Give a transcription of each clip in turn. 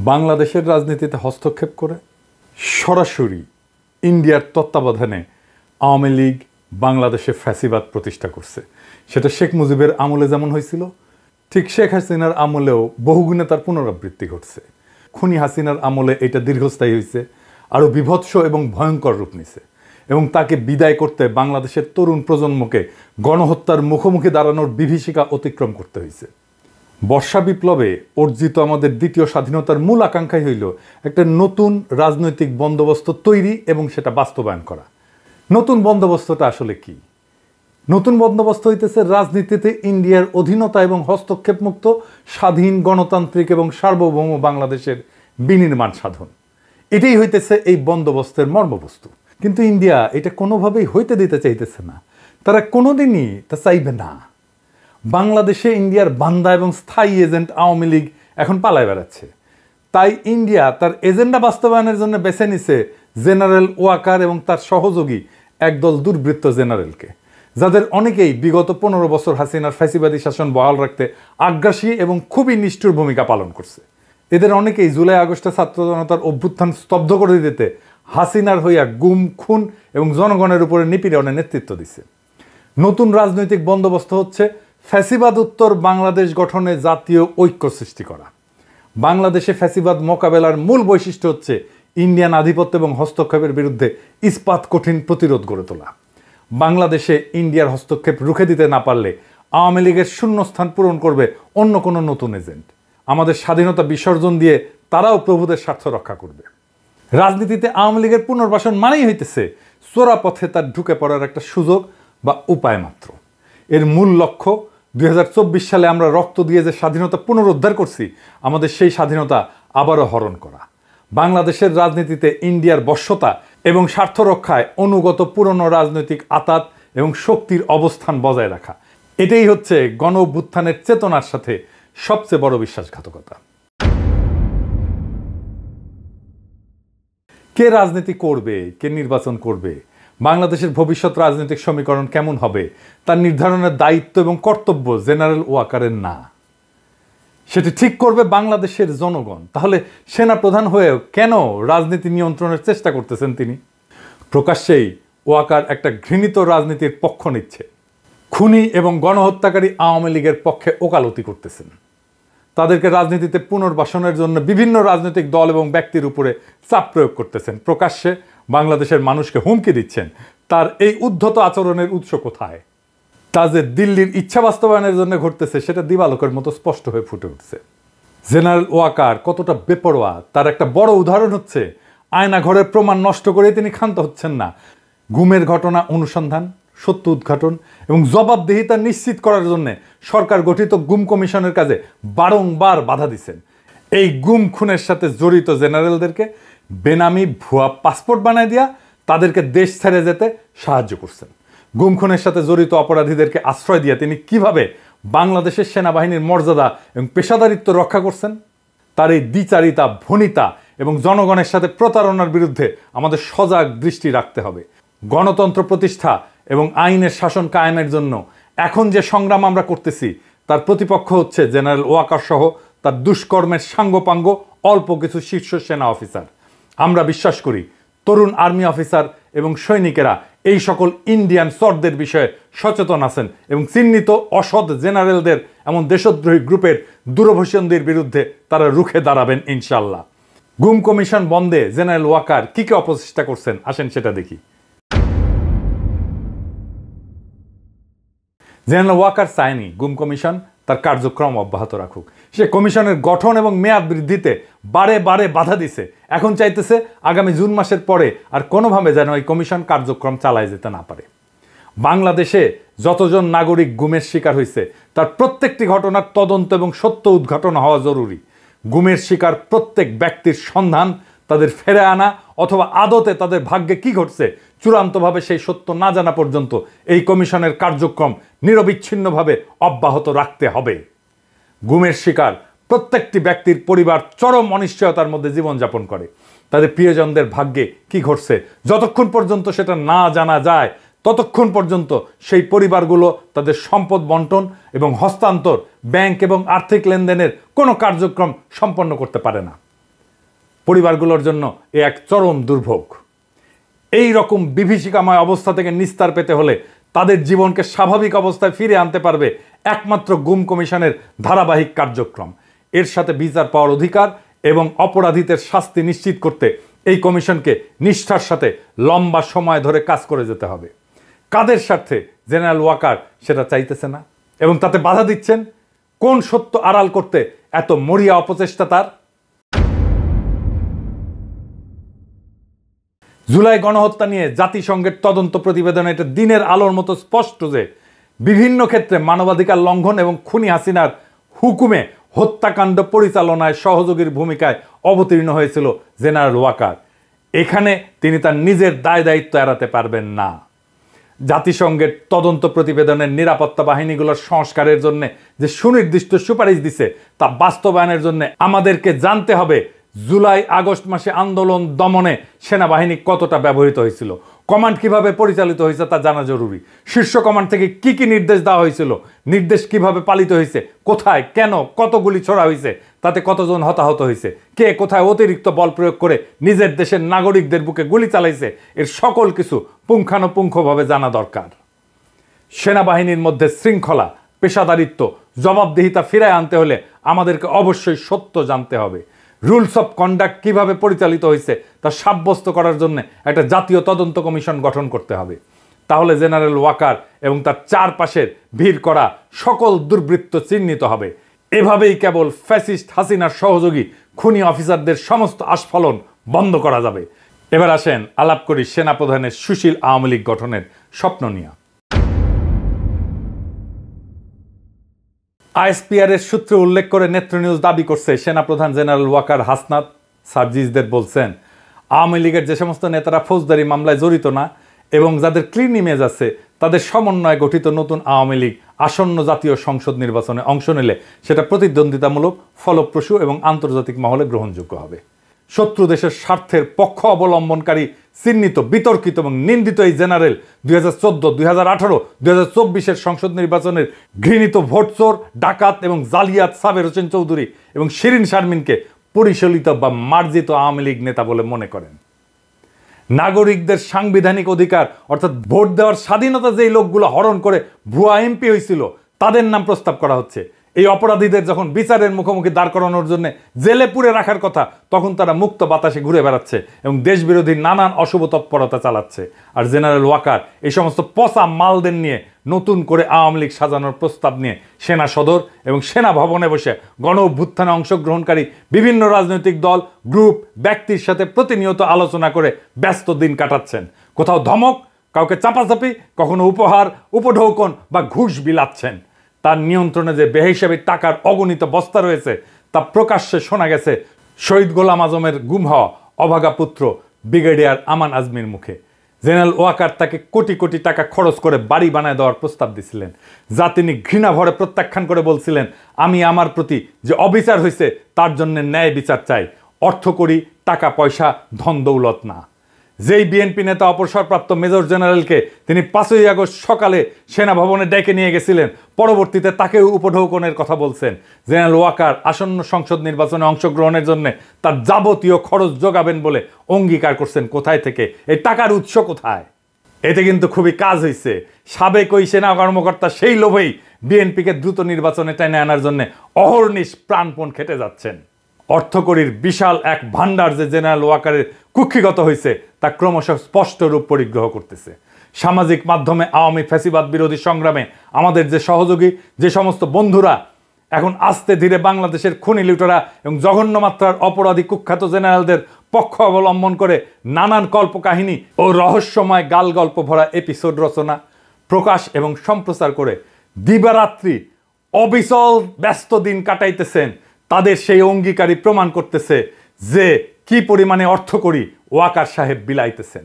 বাংলাদেশের রাজনীতিতে হস্তক্ষেপ করে সরাসরি ইন্ডিয়ার তত্ত্বাবধানে আওয়ামী লীগ বাংলাদেশে ফ্যাসিবাদ প্রতিষ্ঠা করছে। সেটা শেখ মুজিবের আমলে যেমন হয়েছিল, ঠিক শেখ হাসিনার আমলেও বহুগুণে তার পুনরাবৃত্তি ঘটছে। খুনি হাসিনার আমলে এটা দীর্ঘস্থায়ী হয়েছে, আরও বিভৎস এবং ভয়ঙ্কর রূপ নিছে, এবং তাকে বিদায় করতে বাংলাদেশের তরুণ প্রজন্মকে গণহত্যার মুখোমুখি দাঁড়ানোর বিভীষিকা অতিক্রম করতে হয়েছে। বর্ষা বিপ্লবে অর্জিত আমাদের দ্বিতীয় স্বাধীনতার মূল আকাঙ্ক্ষাই হইল একটা নতুন রাজনৈতিক বন্দোবস্ত তৈরি এবং সেটা বাস্তবায়ন করা। নতুন বন্দোবস্তটা আসলে কি? নতুন বন্দোবস্ত হইতেছে রাজনীতিতে ইন্ডিয়ার অধীনতা এবং হস্তক্ষেপ মুক্ত স্বাধীন গণতান্ত্রিক এবং সার্বভৌম বাংলাদেশের বিনির্মাণ সাধন। এটাই হইতেছে এই বন্দোবস্তের মর্মবস্তু। কিন্তু ইন্ডিয়া এটা কোনোভাবেই হইতে দিতে চাইতেছে না, তারা কোনোদিনই তা চাইবে না। বাংলাদেশে ইন্ডিয়ার বান্দা এবং স্থায়ী এজেন্ট আওয়ামী লীগ এখন পালায় বেড়াচ্ছে। তাই ইন্ডিয়া তার এজেন্ডা বাস্তবায়নের জন্য বেছে নিছে জেনারেল ওয়াকার এবং তার সহযোগী একদল দুর্বৃত্ত জেনারেলকে, যাদের অনেকেই বিগত 15 বছর হাসিনার ফ্যাসিবাদী শাসন বহাল রাখতে আগ্রাসী এবং খুবই নিষ্ঠুর ভূমিকা পালন করছে। এদের অনেকেই জুলাই আগস্টে ছাত্র জনতার অভ্যুত্থান স্তব্ধ করে দিতে হাসিনার হইয়া গুম, খুন এবং জনগণের উপরে নিপীড়নের নেতৃত্ব দিছে। নতুন রাজনৈতিক বন্দোবস্ত হচ্ছে ফ্যাসিবাদ উত্তর বাংলাদেশ গঠনে জাতীয় ঐক্য সৃষ্টি করা। বাংলাদেশে ফ্যাসিবাদ মোকাবেলার মূল বৈশিষ্ট্য হচ্ছে ইন্ডিয়ান আধিপত্য এবং হস্তক্ষেপের বিরুদ্ধে ইস্পাত কঠিন প্রতিরোধ গড়ে তোলা। বাংলাদেশে ইন্ডিয়ার হস্তক্ষেপ রুখে দিতে না পারলে আওয়ামী লীগের শূন্যস্থান পূরণ করবে অন্য কোনো নতুন এজেন্ট। আমাদের স্বাধীনতা বিসর্জন দিয়ে তারাও প্রভুদের স্বার্থ রক্ষা করবে। রাজনীতিতে আওয়ামী লীগের পুনর্বাসন মানেই হইতেছে চোরা পথে তার ঢুকে পড়ার একটা সুযোগ বা উপায় মাত্র। এর মূল লক্ষ্য 2024 সালে আমরা রক্ত দিয়ে যে স্বাধীনতা পুনরুদ্ধার করছি, আমাদের সেই স্বাধীনতা আবারও হরণ করা। বাংলাদেশের রাজনীতিতে ইন্ডিয়ার বশ্যতা এবং স্বার্থ রক্ষায় অনুগত পুরনো রাজনৈতিক আতাত এবং শক্তির অবস্থান বজায় রাখা, এটাই হচ্ছে গণ অভ্যুত্থানের চেতনার সাথে সবচেয়ে বড় বিশ্বাসঘাতকতা। কে রাজনীতি করবে, কে নির্বাচন করবে, বাংলাদেশের ভবিষ্যৎ রাজনৈতিক সমীকরণ কেমন হবে, তার নির্ধারণের দায়িত্ব এবং কর্তব্য জেনারেল ওয়াকারের না। সেটি ঠিক করবে বাংলাদেশের জনগণ। তাহলে সেনা প্রধান হয়েও কেন রাজনীতি নিয়ন্ত্রণের চেষ্টা করতেছেন তিনি? প্রকাশ্যেই ওয়াকার একটা ঘৃণিত রাজনীতির পক্ষ নিচ্ছে। খুনি এবং গণহত্যাকারী আওয়ামী লীগের পক্ষে ওকালতি করতেছেন। তাদেরকে রাজনীতিতে পুনর্বাসনের জন্য বিভিন্ন রাজনৈতিক দল এবং ব্যক্তির উপরে চাপ প্রয়োগ করতেছেন। প্রকাশ্যে বাংলাদেশের মানুষকে হুমকি দিচ্ছেন। তার এই উদ্ধত আচরণের উৎস কোথায়? তা যে দিল্লির ইচ্ছা বাস্তবায়নের জন্য ঘটতেছে সেটা দিবালোকের মতো স্পষ্ট হয়ে ফুটে উঠছে। জেনারেল ওয়াকার কতটা বেপরোয়া তার একটা বড় উদাহরণ হচ্ছে আয়না ঘরের প্রমাণ নষ্ট করে তিনি ক্ষান্ত হচ্ছেন না। গুমের ঘটনা অনুসন্ধান, সত্য উদ্ঘাটন এবং জবাবদিহিতা নিশ্চিত করার জন্য সরকার গঠিত গুম কমিশনের কাজে বারংবার বাধা দিচ্ছেন। এই গুম খুনের সাথে জড়িত জেনারেলদেরকে বেনামি ভুয়া পাসপোর্ট বানায় দিয়া তাদেরকে দেশ ছেড়ে যেতে সাহায্য করছেন। গুম খুনের সাথে জড়িত অপরাধীদেরকে আশ্রয় দিয়ে তিনি কিভাবে বাংলাদেশের সেনাবাহিনীর মর্যাদা এবং পেশাদারিত্ব রক্ষা করছেন? তার এই দ্বিচারিতা, ভনিতা এবং জনগণের সাথে প্রতারণার বিরুদ্ধে আমাদের সজাগ দৃষ্টি রাখতে হবে। গণতন্ত্র প্রতিষ্ঠা এবং আইনের শাসন কায়েমের জন্য এখন যে সংগ্রাম আমরা করতেছি তার প্রতিপক্ষ হচ্ছে জেনারেল ওয়াকার সহ তার দুষ্কর্মের সাঙ্গপাঙ্গ অল্প কিছু শীর্ষ সেনা অফিসার। আমরা বিশ্বাস করি তরুণ আর্মি অফিসার এবং সৈনিকেরা এই সকল ইন্ডিয়ান সর্দের বিষয়ে সচেতন আছেন এবং চিহ্নিত অসৎ জেনারেলদের এমন দেশদ্রোহী গ্রুপের দূরভূষণদের বিরুদ্ধে তারা রুখে দাঁড়াবেন ইনশাল্লাহ। গুম কমিশন বন্ধে জেনারেল ওয়াকার কি কি অপচেষ্টা করছেন আসেন সেটা দেখি। জেনারেল ওয়াকার চায়নি গুম কমিশন তার কার্যক্রম অব্যাহত রাখুক। সে কমিশনের গঠন এবং মেয়াদ বৃদ্ধিতে বারে বারে বাধা দিছে। এখন চাইতেছে আগামী জুন মাসের পরে আর কোনোভাবে যেন এই কমিশন কার্যক্রম চালায় যেতে না পারে। বাংলাদেশে যতজন নাগরিক গুমের শিকার হয়েছে তার প্রত্যেকটি ঘটনার তদন্ত এবং সত্য উদ্ঘাটন হওয়া জরুরি। গুমের শিকার প্রত্যেক ব্যক্তির সন্ধান, তাদের ফেরে আনা অথবা আদতে তাদের ভাগ্যে কি ঘটছে চূড়ান্তভাবে সেই সত্য না জানা পর্যন্ত এই কমিশনের কার্যক্রম নিরবিচ্ছিন্নভাবে অব্যাহত রাখতে হবে। গুমের শিকার প্রত্যেকটি ব্যক্তির পরিবার চরম অনিশ্চয়তার মধ্যে জীবনযাপন করে। তাদের প্রিয়জনদের ভাগ্যে কি ঘটছে যতক্ষণ পর্যন্ত সেটা না জানা যায় ততক্ষণ পর্যন্ত সেই পরিবারগুলো তাদের সম্পদ বন্টন এবং হস্তান্তর, ব্যাংক এবং আর্থিক লেনদেনের কোনো কার্যক্রম সম্পন্ন করতে পারে না। পরিবারগুলোর জন্য এ এক চরম দুর্ভোগ। এই রকম বিভীষিকাময় অবস্থা থেকে নিস্তার পেতে হলে তাদের জীবনকে স্বাভাবিক অবস্থায় ফিরে আনতে পারবে একমাত্র গুম কমিশনের ধারাবাহিক কার্যক্রম। এর সাথে বিচার পাওয়ার অধিকার এবং অপরাধীদের শাস্তি নিশ্চিত করতে এই কমিশনকে নিষ্ঠার সাথে লম্বা সময় ধরে কাজ করে যেতে হবে। কাদের স্বার্থে জেনারেল ওয়াকার সেটা চাইতেছে না এবং তাতে বাধা দিচ্ছেন? কোন সত্য আড়াল করতে এত মরিয়া অপচেষ্টা তার? জুলাই গণহত্যা নিয়ে জাতিসংঘের তদন্ত প্রতিবেদনে এটা দিনের আলোর মতো স্পষ্ট যে বিভিন্ন ক্ষেত্রে মানবাধিকার লঙ্ঘন এবং খুনি হাসিনার হুকুমে হত্যাকাণ্ড পরিচালনায় সহযোগীর ভূমিকায় অবতীর্ণ হয়েছিল জেনারেল ওয়াকার। এখানে তিনি তার নিজের দায় দায়িত্ব এড়াতে পারবেন না। জাতিসংঘের তদন্ত প্রতিবেদনের নিরাপত্তা বাহিনীগুলোর সংস্কারের জন্য যে সুনির্দিষ্ট সুপারিশ দিছে তা বাস্তবায়নের জন্য আমাদেরকে জানতে হবে জুলাই আগস্ট মাসে আন্দোলন দমনে সেনাবাহিনী কতটা ব্যবহৃত হয়েছিল, কমান্ড কিভাবে পরিচালিত হয়েছে তা জানা জরুরি। শীর্ষ কমান্ড থেকে কি কি নির্দেশ দেওয়া হয়েছিল, নির্দেশ কিভাবে পালিত হয়েছে, কোথায় কেন কত গুলি ছোড়া হয়েছে, তাতে কতজন হতাহত হয়েছে, কে কোথায় অতিরিক্ত বল প্রয়োগ করে নিজের দেশের নাগরিকদের বুকে গুলি চালাইছে, এর সকল কিছু পুঙ্খানুপুঙ্খভাবে জানা দরকার। সেনাবাহিনীর মধ্যে শৃঙ্খলা, পেশাদারিত্ব, জবাবদিহিতা ফিরায় আনতে হলে আমাদেরকে অবশ্যই সত্য জানতে হবে। রুলস অফ কন্ডাক্ট কিভাবে পরিচালিত হয়েছে তা সাব্যস্ত করার জন্য একটা জাতীয় তদন্ত কমিশন গঠন করতে হবে। তাহলে জেনারেল ওয়াকার এবং তার চারপাশের ভিড় করা সকল দুর্বৃত্ত চিহ্নিত হবে। এভাবেই কেবল ফ্যাসিস্ট হাসিনার সহযোগী খুনি অফিসারদের সমস্ত আস্ফালন বন্ধ করা যাবে। এবার আসেন আলাপ করি সেনাপ্রধানের সুশীল আওয়ামী লীগ গঠনের স্বপ্ন নিয়ে। আইএসপিআর এর সূত্রে উল্লেখ করে নেত্র নিউজ দাবি করছে সেনাপ্রধান জেনারেল ওয়াকার হাসনাত সার্জিসদের বলছেন আওয়ামী লীগের যে সমস্ত নেতারা ফৌজদারি মামলায় জড়িত না এবং যাদের ক্লিন ইমেজ আছে তাদের সমন্বয়ে গঠিত নতুন আওয়ামী লীগ আসন্ন জাতীয় সংসদ নির্বাচনে অংশ নিলে সেটা প্রতিদ্বন্দ্বিতামূলক, ফলপ্রসূ এবং আন্তর্জাতিক মহলে গ্রহণযোগ্য হবে। শত্রু দেশের স্বার্থের পক্ষ অবলম্বনকারী চিহ্নিত, বিতর্কিত এবং নিন্দিত এই জেনারেল 2014, 2018, 2024 সংসদ নির্বাচনের ঘৃণিত ভোটচোর, ডাকাত এবং জালিয়াত সাবের হোসেন চৌধুরী এবং শিরিন শারমিনকে পরিচালিত বা মার্জিত আওয়ামী লীগ নেতা বলে মনে করেন। নাগরিকদের সাংবিধানিক অধিকার অর্থাৎ ভোট দেওয়ার স্বাধীনতা যেই লোকগুলো হরণ করে ভুয়া এমপি হয়েছিল তাদের নাম প্রস্তাব করা হচ্ছে। এই অপরাধীদের যখন বিচারের মুখোমুখি দাঁড় করানোর জন্য জেলে পুরে রাখার কথা তখন তারা মুক্ত বাতাসে ঘুরে বেড়াচ্ছে এবং দেশবিরোধী নানান অশুভ তৎপরতা চালাচ্ছে। আর জেনারেল ওয়াকার এই সমস্ত পচা মালদের নিয়ে নতুন করে আওয়ামী লীগ সাজানোর প্রস্তাব নিয়ে সেনা সদর এবং সেনা ভবনে বসে গণ অভ্যুত্থানে অংশগ্রহণকারী বিভিন্ন রাজনৈতিক দল, গ্রুপ, ব্যক্তির সাথে প্রতিনিয়ত আলোচনা করে ব্যস্ত দিন কাটাচ্ছেন। কোথাও ধমক, কাউকে চাপাচাপি, কখনো উপহার, উপঢৌকন বা ঘুষ বিলাচ্ছেন। তার নিয়ন্ত্রণে যে বেহিসাবি টাকার অগণিত বস্তা রয়েছে তা প্রকাশ্যে শোনা গেছে শহীদ গোলাম আজমের গুম হওয়া অভাগা পুত্র ব্রিগেডিয়ার আমান আজমির মুখে। জেনারেল ওয়াকার তাকে কোটি কোটি টাকা খরচ করে বাড়ি বানায় দেওয়ার প্রস্তাব দিছিলেন, যা তিনি ঘৃণা ভরে প্রত্যাখ্যান করে বলছিলেন, আমি আমার প্রতি যে অবিচার হয়েছে তার জন্য ন্যায় বিচার চাই, অর্থ করি, টাকা পয়সা, ধন দৌলত না। যেই বিএনপি নেতা অবসরপ্রাপ্ত মেজর জেনারেলকে তিনি 5ই আগস্ট সকালে সেনাভবনে ডেকে নিয়ে গেছিলেন, পরবর্তীতে তাকেও উপঢৌকনের কথা বলছেন। জেনারেল ওয়াকার আসন্ন সংসদ নির্বাচনে অংশগ্রহণের জন্য তার যাবতীয় খরচ যোগাবেন বলে অঙ্গীকার করছেন। কোথায় থেকে? এই টাকার উৎস কোথায়? এতে কিন্তু খুবই কাজ হয়েছে। সাবেক ওই সেনা কর্মকর্তা সেই লোভেই বিএনপিকে দ্রুত নির্বাচনে টেনে আনার জন্য অহর্নিশ প্রাণপণ খেটে যাচ্ছেন। অর্থকরীর বিশাল এক ভান্ডার যে জেনারেল ওয়াকারের কুক্ষিগত হয়েছে তা ক্রমশ স্পষ্ট রূপ পরিগ্রহ করতেছে। সামাজিক মাধ্যমে আওয়ামী ফ্যাসিবাদ বিরোধী সংগ্রামে আমাদের যে সহযোগী, যে সমস্ত বন্ধুরা এখন আস্তে ধীরে বাংলাদেশের খুনি লুটেরা এবং জঘন্য মাত্রার অপরাধী কুখ্যাত জেনারেলদের পক্ষ অবলম্বন করে নানান কল্পকাহিনী ও রহস্যময় গাল গল্প ভরা এপিসোড রচনা, প্রকাশ এবং সম্প্রচার করে দিবারাত্রি অবিচল ব্যস্ত দিন কাটাইতেছেন, তাদের সেই অঙ্গীকারই প্রমাণ করতেছে যে কি পরিমাণে অর্থকরী ওয়াকার সাহেব বিলাইতেছেন।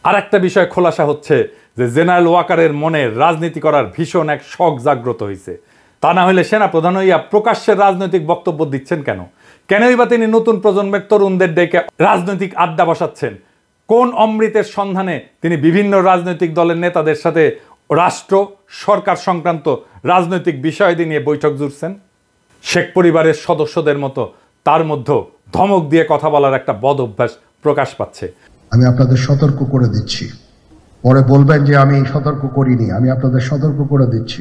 আর একটা বিষয় খোলাসা হচ্ছে যে জেনারেল ওয়াকারের মনে রাজনীতি করার ভীষণ এক শখ জাগ্রত হয়েছে। তা না হলে সেনা প্রধান হইয়া প্রকাশ্যের রাজনৈতিক বক্তব্য দিচ্ছেন কেন? কেনই বা তিনি নতুন প্রজন্মের তরুণদের ডেকে রাজনৈতিক আড্ডা বসাচ্ছেন? কোন অমৃতের সন্ধানে তিনি বিভিন্ন রাজনৈতিক দলের নেতাদের সাথে রাষ্ট্র, সরকার সংক্রান্ত রাজনৈতিক বিষয়াদি নিয়ে বৈঠক জুড়ছেন? শেখ পরিবারের সদস্যদের মতো তার মধ্যে ধমক দিয়ে কথা বলার একটা বদ অভ্যাস প্রকাশ পাচ্ছে। আমি আপনাদের সতর্ক করে দিচ্ছি, পরে বলবেন যে আমি সতর্ক করিনি। আমি আপনাদের সতর্ক করে দিচ্ছি,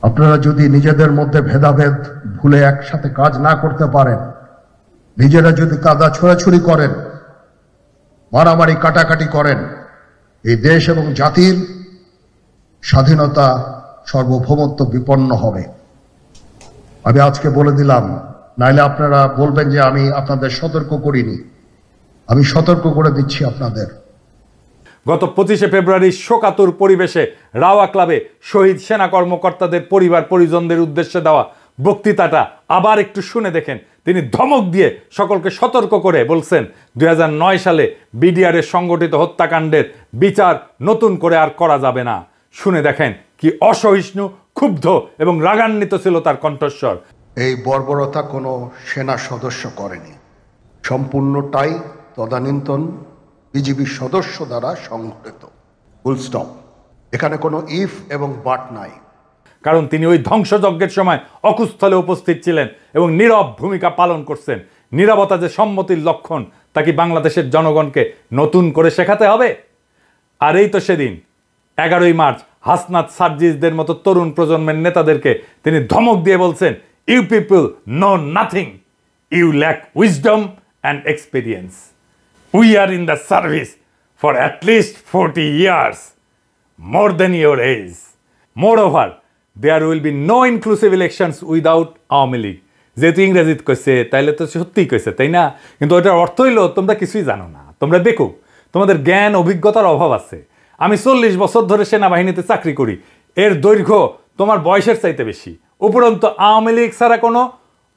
আপনারা যদি নিজেদের মধ্যে ভেদাভেদ ভুলে একসাথে কাজ না করতে পারেন, নিজেরা যদি কাদা ছোড়াছুড়ি করেন, মারামারি কাটাকাটি করেন, এই দেশ এবং জাতির স্বাধীনতা সার্বভৌমত্ব বিপন্ন হবে। আমি আজকে বলে দিলাম, নাইলে আপনারা বলবেন যে আমি আপনাদের সতর্ক করিনি। আমি সতর্ক করে দিচ্ছি আপনাদের। গত 25শে ফেব্রুয়ারি শোকাতুর পরিবেশে রাওয়া ক্লাবে শহীদ সেনা কর্মকর্তাদের পরিবার পরিজনদের উদ্দেশ্যে দেওয়া বক্তৃতাটা আবার একটু শুনে দেখেন। তিনি ধমক দিয়ে সকলকে সতর্ক করে বলছেন 2009 সালে বিডিআরের সংগঠিত হত্যাকাণ্ডের বিচার নতুন করে আর করা যাবে না। শুনে দেখেন কি অসহিষ্ণু, ক্ষুব্ধ এবং রাগান্বিত ছিল তার কণ্ঠস্বর। এই বর্বরতা কোনো সেনা সদস্য করেনি, সম্পূর্ণটাই তদানীন্তন বিজিবি সদস্য দ্বারা সংঘটিত। Full stop. এখানে কোনো ইফ এবং বাট নাই। কারণ তিনি ওই ধ্বংসযজ্ঞের সময় অকুস্থলে উপস্থিত ছিলেন এবং নীরব ভূমিকা পালন করছেন। নীরবতা যে সম্মতির লক্ষণ, তা কি বাংলাদেশের জনগণকে নতুন করে শেখাতে হবে? আর এই তো সেদিন 11ই মার্চ হাসনাত সার্জিসদের মতো তরুণ প্রজন্মের নেতাদেরকে তিনি ধমক দিয়ে বলছেন, you people know nothing, you lack wisdom and experience, we are in the service for at least 40 years, more than your age. Moreover, there will be no inclusive elections without Awami League. যেহেতু ইংরেজিত কইছে তাইলে তো সত্যিই কইছে, তাই না? কিন্তু ওটার অর্থ হইল তোমরা কিছুই জানো না, তোমরা বেকুব, তোমাদের জ্ঞান অভিজ্ঞতার অভাব আছে। আমি 40 বছর ধরে সেনাবাহিনীতে চাকরি করি, এর দৈর্ঘ্য তোমার বয়সের চাইতে বেশি। উপরন্তু আওয়ামী লীগ ছাড়া কোনো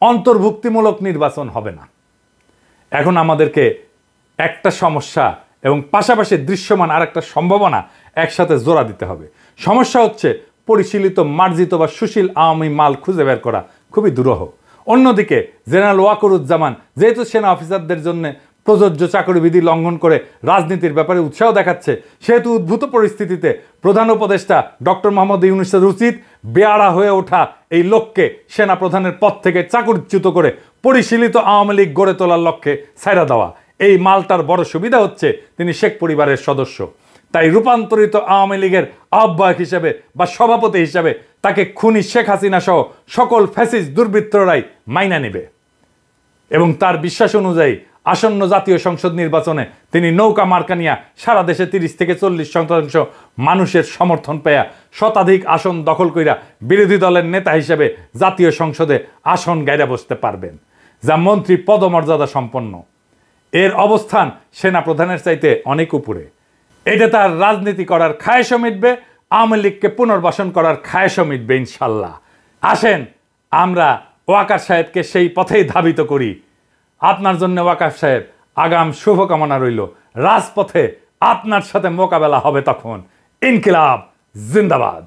অন্তর্ভুক্তিমূলক নির্বাচন হবে না। এখন আমাদেরকে একটা সমস্যা এবং পাশাপাশি দৃশ্যমান আর একটা সম্ভাবনা একসাথে জোড়া দিতে হবে। সমস্যা হচ্ছে পরিশীলিত, মার্জিত বা সুশীল আওয়ামী মাল খুঁজে বের করা খুবই দুরূহ। অন্যদিকে জেনারেল ওয়াকরুজ্জামান যেহেতু সেনা অফিসারদের জন্য প্রযোজ্য চাকরিবিধি লঙ্ঘন করে রাজনীতির ব্যাপারে উৎসাহ দেখাচ্ছে, সেহেতু উদ্ভূত পরিস্থিতিতে প্রধান উপদেষ্টা ডক্টর মোহাম্মদ ইউনূসের উচিত বেয়াড়া হয়ে ওঠা এই লোককে সেনা প্রধানের পদ থেকে চাকরিচ্যুত করে পরিশীলিত আওয়ামী লীগ গড়ে তোলার লক্ষ্যে ছাইড়া দেওয়া। এই মালটার বড় সুবিধা হচ্ছে তিনি শেখ পরিবারের সদস্য, তাই রূপান্তরিত আওয়ামী লীগের আহ্বায়ক হিসেবে বা সভাপতি হিসেবে তাকে খুনি শেখ হাসিনা সহ সকল ফ্যাসিস্ট দুর্বৃত্তরাই মাইনা নেবে এবং তার বিশ্বাস অনুযায়ী আসন্ন জাতীয় সংসদ নির্বাচনে তিনি নৌকা মার্কা নিয়ে সারা দেশে 30 থেকে 40% মানুষের সমর্থন পেয়া শতাধিক আসন দখল কইরা বিরোধী দলের নেতা হিসেবে জাতীয় সংসদে আসন গাইরা বসতে পারবেন, যা মন্ত্রী পদমর্যাদা সম্পন্ন। এর অবস্থান সেনা প্রধানের চাইতে অনেক উপরে। এটা তার রাজনীতি করার খায়েশও মিটবে, আওয়ামী লীগকে পুনর্বাসন করার খায়েশও মিটবে ইনশাল্লাহ। আসেন আমরা ওয়াকার সাহেবকে সেই পথেই ধাবিত করি। আপনার জন্য ওয়াকার সাহেব আগাম শুভকামনা রইল। রাজপথে আপনার সাথে মোকাবেলা হবে তখন। ইনকিলাব জিন্দাবাদ।